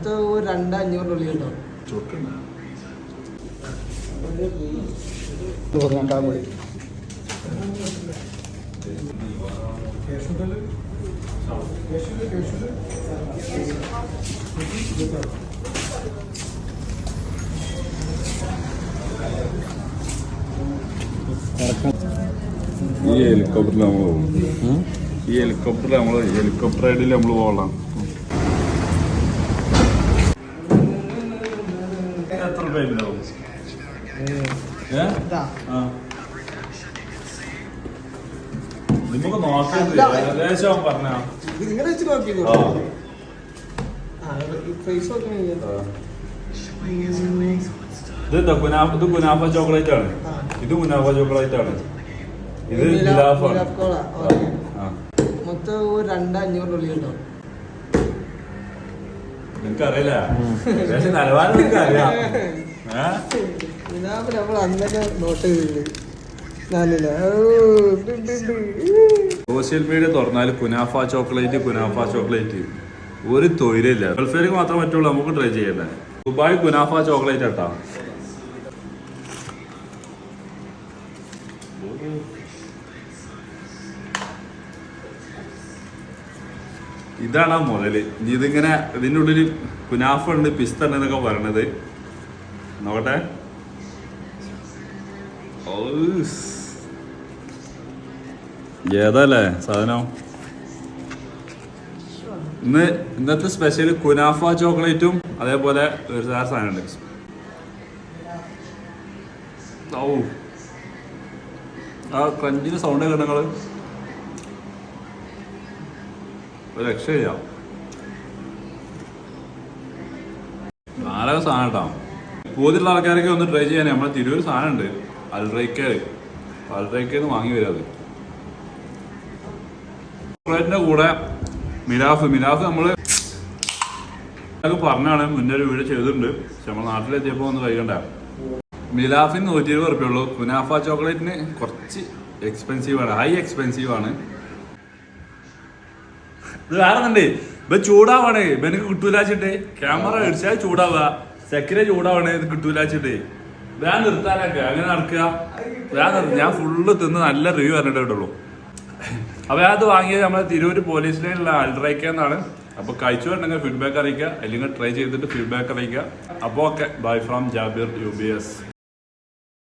മൊത്തം 2,500 ഉള്ളിൽ ഉണ്ടാവും. ഈ ഹെലികോപ്റ്ററിൽ നമ്മൾ പോകും. ഹെലികോപ്റ്റർ റൈഡിൽ നമ്മൾ പോകണം. എത്ര രൂപ ഉണ്ടാവും? നമുക്ക് നോക്കാം. ഏകദേശം പറഞ്ഞ ഇങ്ങനെ വെച്ച് നോക്കിക്കോ. ഇത് കുനാഫ ചോക്ലേറ്റ് ആണ്. ഇത് കുനാഫ ചോക്ലേറ്റ് ആണ്. ഇത് മൊത്തം 2,500 ഉള്ളിൽ ഉണ്ടാവും. നിനക്കറിയില്ല, നിലവാരം നിനക്കറിയാം. നമ്മൾ അന്നൊക്കെ നോട്ട് ചെയ്തില്ല. സോഷ്യൽ മീഡിയ തുറന്നാൽ കുനാഫ ചോക്ലേറ്റ് ഒരു തൊഴിലില്ല. ഗൾഫേർക്ക് മാത്രം പറ്റുള്ളൂ നമുക്ക് ട്രൈ ചെയ്യണ്ടേ. ദുബായ് കുനാഫ ചോക്ലേറ്റ് കേട്ടാ. ഇതാണ് മുതല്. ഇതിങ്ങനെ ഇതിൻ്റെ ഉള്ളിൽ കുനാഫ ഉണ്ട്, പിസ്ത ഉണ്ട് എന്നൊക്കെ പറയണത്. നോക്കട്ടെ. ഏതല്ലേ സാധനം? ഇന്നത്തെ സ്പെഷ്യൽ കുനാഫ ചോക്ലേറ്റും അതേപോലെ ഒരു സാധനമുണ്ട്. ആ ക്രഞ്ചിന് സൗണ്ട് കേട്ടങ്ങള് ഒരു രക്ഷയില്ല. നാലക സാധനം കേട്ടോ. കൂടുതലുള്ള ആൾക്കാരൊക്കെ ഒന്ന് ട്രൈ ചെയ്യാൻ നമ്മളെ തിരൂർ സാധനം ഉണ്ട്. അൽറൈക്കേന്ന് വാങ്ങി വരാം. അത് ചോക്ലേറ്റിന്റെ കൂടെ മിലാഫ് നമ്മള് പറഞ്ഞാണ് മുന്നേ ഒരു വീഡിയോ ചെയ്തിട്ടുണ്ട്. പക്ഷെ നമ്മുടെ നാട്ടിലെത്തിയപ്പോൾ ഒന്ന് കഴിക്കണ്ട. മിലാഫിന് 120 റുപ്യ ഉള്ളൂ. കുനാഫ ചോക്ലേറ്റിന് കുറച്ച് എക്സ്പെൻസീവ് ആണ്, ഹൈ എക്സ്പെൻസീവ് ആണ്. ഇത് വേറെ ഇപ്പൊ ചൂടാവാണ്. ഇപ്പൊ എനിക്ക് കിട്ടൂലാച്ചിട്ട് ക്യാമറ അടിച്ചാൽ ചൂടാവുക, സെക്കൻഡ് ചൂടാവാണ്. ഇത് കിട്ടൂലാച്ചിട്ട് വേഗം നിർത്താനൊക്കെ അങ്ങനെ നടക്കുക. ഞാൻ ഫുള്ള് തിന്ന് നല്ല റിവ്യൂ പറഞ്ഞിട്ടേ ഉള്ളൂ. അപ്പൊ അത് വാങ്ങിയത് നമ്മളെ തിരൂര് പോലീസ് ലൈനിലുള്ള അൽറൈക്കെന്നാണ്. അപ്പൊ കഴിച്ചു വേണമെങ്കിൽ ഫീഡ്ബാക്ക് അറിയിക്കുക, അല്ലെങ്കിൽ ട്രൈ ചെയ്തിട്ട് ഫീഡ്ബാക്ക് അറിയിക്കുക. അപ്പോൾ okay, bye from Jabir UBS.